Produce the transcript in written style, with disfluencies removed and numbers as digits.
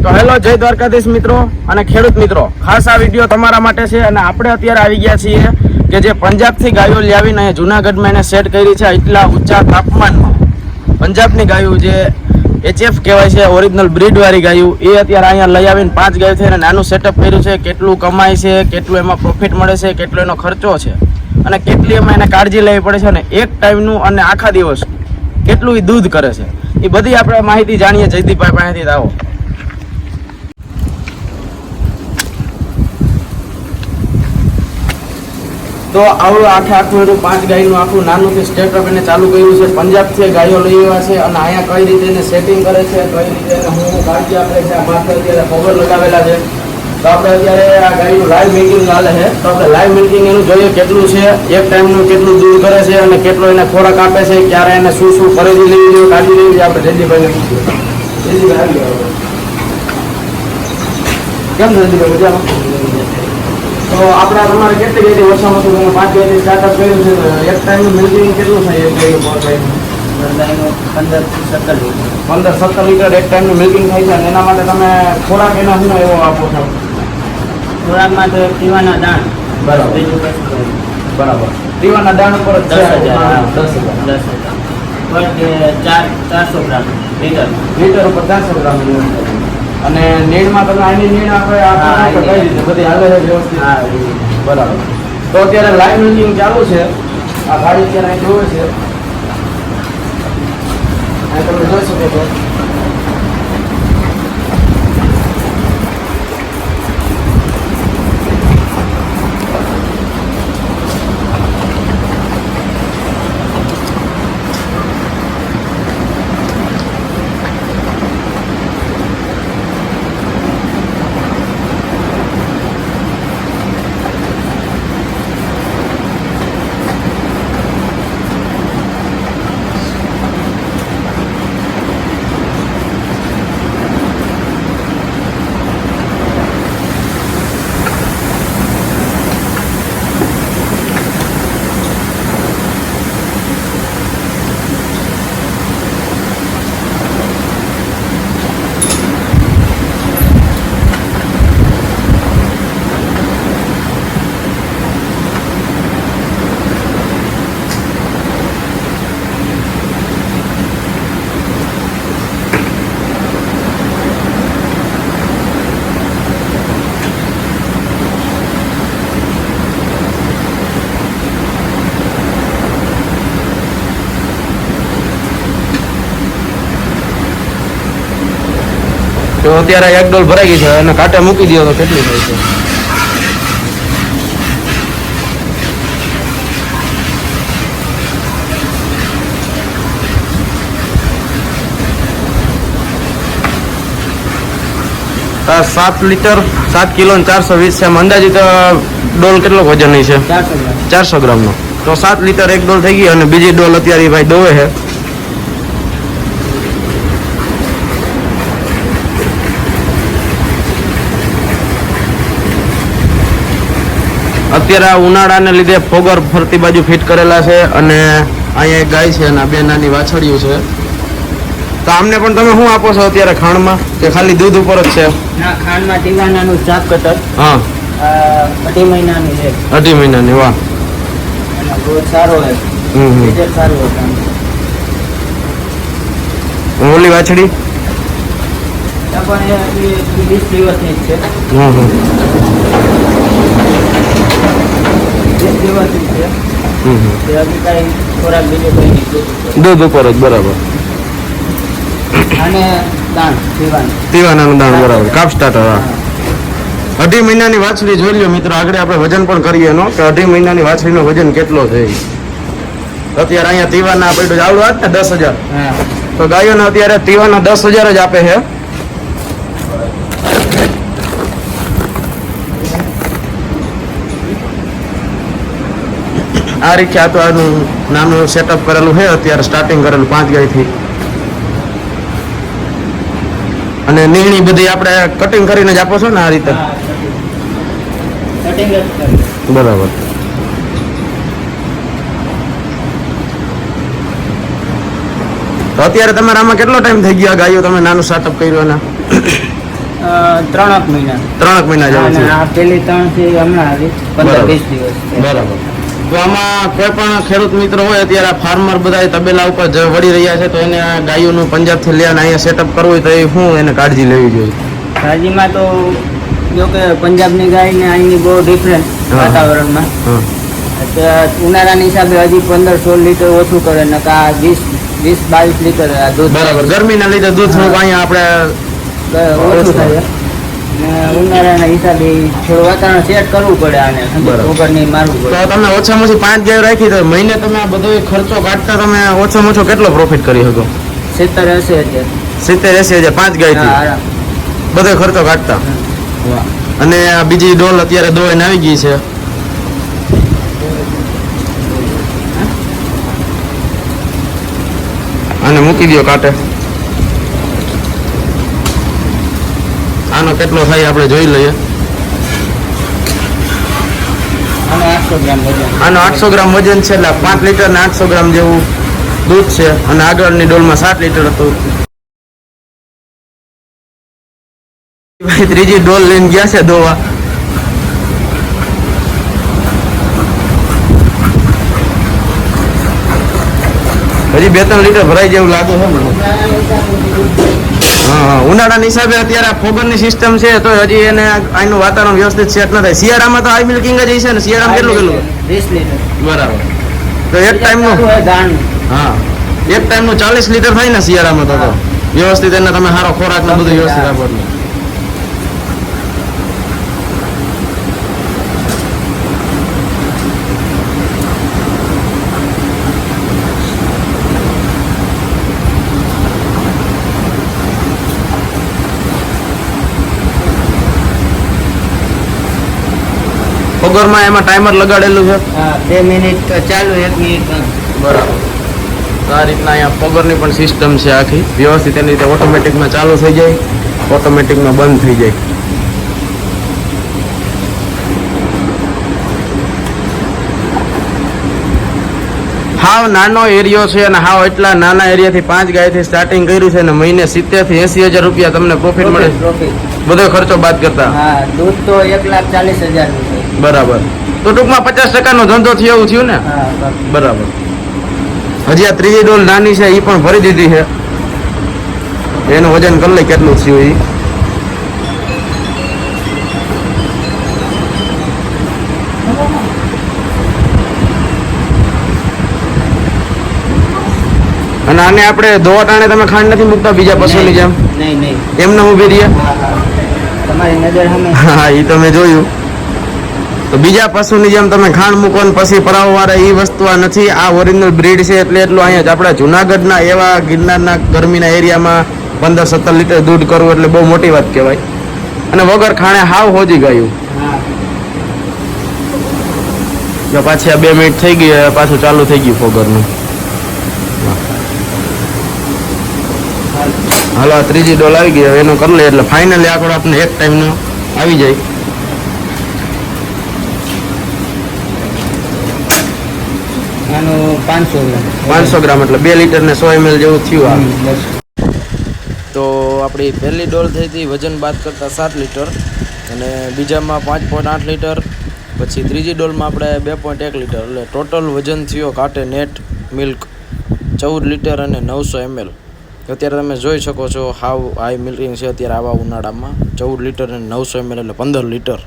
તો હેલો, જય દ્વારકાધીશ મિત્રો અને ખેડૂત મિત્રો, ખાસ આ વિડીયો તમારા માટે છે. અને આપણે અત્યારે આવી ગયા છીએ કે જે પંજાબથી ગાયો લાવીને જુનાગઢમાં એને સેટ કરી છે એટલા ઊંચા તાપમાનમાં. પંજાબની ગાયું જે HF કહેવાય છે, ઓરિજિનલ બ્રીડવાળી ગાયું, એ અત્યારે અહીંયા લઈ આવીને 5 ગાયો થઈને નાનું સેટઅપ કર્યું છે. કેટલું કમાય છે, કેટલું એમાં પ્રોફિટ મળે છે, કેટલો એનો ખર્ચો છે અને કેટલી એમાં એને કાળજી લેવી પડે છે અને એક ટાઈમનું અને આખા દિવસ કેટલું એ દૂધ કરે છે, એ બધી આપણે માહિતી જાણીએ જયદીપભાઈ પાસેથી. આવો. તો આવડું આખું એનું 5 ગાયનું આખું નાનુંથી સ્ટેટઅપ એને ચાલુ કર્યું છે. પંજાબથી ગાયો લઈ આવ્યા છે અને અહીંયા કઈ રીતે એને સેટિંગ કરે છે, કઈ રીતે એને હું કાળજી આપે છે. આ માથે અત્યારે કવર લગાવેલા છે. તો આપણે અત્યારે આ ગાયનું લાઈવ મિલ્કિંગ ચાલે છે. તો આપણે લાઈવ મિલ્કિંગ એનું જોઈએ કેટલું છે, એક ટાઈમનું કેટલું દૂધ કરે છે અને કેટલો એને ખોરાક આપે છે, ક્યારે એને શું શું ખરીદી લેવી જોઈએ, કાઢી લેવી જોઈએ. આપણે જયદીપભાઈને પૂછીએ. જયદીપભાઈ આવી ગયો. કેમ છે જયદીપભાઈ, મજામાં? તો આપણે તમારે કેટલી ગાયથી ઓછામાં ઓછું તમે 5 ગાયથી સ્ટાર્ટઅપ કર્યું છે, એક ટાઈમનું મિલ્કિંગ કેટલું થાય? એક ગાયનું 15-17 લીટર એક ટાઈમનું મિલ્કિંગ થાય છે. અને એના માટે તમે ખોરાક એના શું એવો આપો છો? ખોરાકમાં તો પીવાના દાણ. બરાબર બરાબર. પીવાના દાણ ઉપર 10,000 400 ગ્રામ લીટર ઉપર 400 ગ્રામ. અને નીણમાં તમે આની નીણ આપણે કઈ રીતે બધી હાલે છે વ્યવસ્થિત? બરાબર. તો અત્યારે લાઈવ મિલ્કિંગ ચાલુ છે. આ ગાડી અત્યારે અહીં જોવે છે, અહીં તમે જોઈ શકો છો. તો અત્યારે એક ડોલ ભરાઈ ગઈ છે અને કાંટે મૂકી દો તો કેટલી થાય છે? આ 7 લીટર 7 કિલો ને 420 છે. અંદાજિત ડોલ કેટલો વજન છે? 400 ગ્રામનો. તો 7 લીટર એક ડોલ થઈ ગઈ અને બીજી ડોલ અત્યારે ભાઈ દોવે છે. અત્યારે ઉનાળાને લીધે ફોગર ફરતી બાજુ ફિટ કરેલા છે અને અહીંયા એક ગાય છે અને 2 નાની વાછડીઓ છે. તો આમને પણ તમે શું આપો છો અત્યારે ખાણમાં, કે ખાલી દૂધ ઉપર જ છે? ના, ખાંડમાં ટીવાનાનું ચાપ કટર. હા, 2.5 મહિનાની છે. 2.5 મહિનાની. વાહ, એનો ગ્રોથ સારો હોય, રિઝલ્ટ સારું હોય. ઓલી વાછડી પણ એ 20 દિવસની જ છે. 20 દિવસની છે. હજી કાંઈ ખોરાક બીજો કંઈ નહીં, દૂધ ઉપર જ. બરાબર. અને દાણ પીવાનાનું દાણ. બરાબર. કાપ સ્ટાર્ટર. હા, 2.5 મહિનાની વાછડી જોઈ લ્યો મિત્રો. આગળ આપણે વજન પણ કરીએ એનો કે 2.5 મહિનાની વાછડીનો વજન કેટલો છે. અત્યારે અહીંયા તીવાના પડ્યું આવડું આજ ને 10,000. તો ગાયોને અત્યારે તીવાના 10,000 જ આપે છે. આ રીતે આ તો આનું નાનું સેટઅપ કરેલું છે અત્યારે, સ્ટાર્ટિંગ કરેલું 5 ગાયથી. અને નીણી બધી આપણે કટિંગ કરીને જ આપો છો ને આ રીતે? બરાબર. તો અત્યારે તમારે આમાં કેટલો ટાઈમ થઈ ગયો ગાયો તમે નાનું સ્ટાર્ટઅપ કર્યું? એના 3 મહિના 3 મહિના જેવું અને થયું. આ પેલી 3 થી હમણાં આવી બરાબર. 15-20 દિવસ બરાબર. તો આમાં કોઈ પણ ખેડૂત મિત્રો હોય અત્યારે ફાર્મર બધા તબેલા ઉપર વળી રહ્યા છે તો એને આ ગાયોનું પંજાબથી લઈને અહીંયા સેટઅપ કરવું હોય તો એ શું એને કાળજી લેવી જોઈએ? રાજીમાં તો જો કે પંજાબની ગાય ને અહીંની બહુ ડિફરન્ટ હા. વાતાવરણમાં હા ઉનાળાની હિસાબે હજી 15-16 લીટર ઓછું કરે ને કા 20-22 લીટર આ દૂધ બરાબર. ગરમીના લીધે દૂધ થોડુંક અહીંયા આપણે ઓછું થાય ને ઉનાળાના હિસાબે થોડું વાતાવરણ સેટ કરવું પડે આને બરાબર. વગરની મારવું તો પડે તમે ઓછામાં ઓછી 5 ગાયો રાખી તો મહિને તમે આ બધો ખર્ચો કાઢતા તમે ઓછામાં ઓછો કેટલો પ્રોફિટ કરી શકો? 70 હશે અત્યારે 70-80 હજાર 5 હા, ગાયથી આરામ. બધો ખર્ચો કાઢતા. વાહ. અને આ બીજી ડોલ અત્યારે દોઈને આવી ગઈ છે. આને મૂકી દો કાંટે. આનો કેટલો થાય આપણે જોઈ લઈએ. અને 800 ગ્રામ વજન આનો 800 ગ્રામ વજન છે એટલે 5 લીટર ને 800 ગ્રામ જેવું દૂધ છે અને આગળની ડોલમાં 7 લીટર હતું. ભાઈ ત્રીજી ડોલ લઈને ગયા છે દોવા. હજી 2-3 લીટર ભરાઈ જેવું લાગે છે મને. હા ઉનાળાના હિસાબે અત્યારે આ ફોગરની સિસ્ટમ છે તો હજી એને આનું વાતાવરણ વ્યવસ્થિત સેટ ન થાય. શિયાળામાં તો આઈ મિલ્કિંગ જ છે ને શિયાળામાં કેટલું 20 લીટર બરાબર. તો એક ટાઈમનું ધાન હા એક ટાઈમનું 40 લીટર થાય ને શિયાળામાં તો વ્યવસ્થિત એને તમે સારો ખોરાક ને બધું વ્યવસ્થિત આપો એટલે. ફોગરમાં એમાં ટાઈમર લગાડેલું છે. હા 2 મિનિટ ચાલુ 1 મિનિટ બરાબર. તો આ રીતના અહીંયા ફોગરની પણ સિસ્ટમ છે આખી વ્યવસ્થિત એની રીતે ઓટોમેટિકમાં ચાલુ થઈ જાય ઓટોમેટિકમાં બંધ થઈ જાય. હાવ નાનો એરિયો છે અને હાવ એટલા નાના એરિયાથી 5 ગાયથી સ્ટાર્ટિંગ કર્યું છે અને મહિને 70 થી 80 હજાર રૂપિયા તમને પ્રોફિટ મળે. પ્રોફિટ બધો ખર્ચો બાદ કરતા. હા દૂધ તો 1,40,000 નું છે. બરાબર. તો ટૂંકમાં 50% નો ધંધો થયો એવું થયું ને. હા બાકી. બરાબર. હજી આ ત્રીજી ડોલ નાની છે એ પણ ભરી દીધી છે. એનું વજન કરી લઈ કેટલું થયું એ. અને આને આપણે ધોવા ટાણે તમે ખાંડ નથી મૂકતા બીજા પશુની જેમ નહીં એમને ઊભી રહીએ. હા હા તમારી નજર સામે હા એ તો મેં જોયું. તો બીજા પશુની જેમ તમે ખાંડ મૂકો ને પછી પરાવવાળા એ વસ્તુ આ નથી. આ ઓરિજિનલ બ્રીડ છે એટલે એટલું અહીંયા જ આપણા જુનાગઢના એવા ગિરનારના ગરમીના એરિયામાં 15-17 લીટર દૂધ કરવું એટલે બહુ મોટી વાત કહેવાય. અને વગર ખાણે હાવ હોજી ગયું. હા જો પાછી આ 2 મિનિટ થઈ ગઈ હવે પાછું ચાલુ થઈ ગયું ફોગરનું. હાલો આ ત્રીજી ડોલ આવી ગઈ હવે એનું કરી લે એટલે ફાઇનલી આંકડો આપણે એક ટાઈમનો આવી જાય. આનું 500 ગ્રામ 500 ગ્રામ એટલે 2 લીટર ને 100 ml જેવું થયું આ. બસ તો આપણી પહેલી ડોલ થઈ હતી વજન બાદ કરતાં 7 લીટર અને બીજામાં 5.8 લીટર પછી ત્રીજી ડોલમાં આપણે 2.1 લીટર એટલે ટોટલ વજન થયો કાંટે નેટ મિલ્ક 14 લીટર અને 900 ml. અત્યારે તમે જોઈ શકો છો હાવ હાઈ મિલ્કિંગ છે અત્યારે આવા ઉનાળામાં 14 લીટર અને 900 ml એટલે 15 લીટર.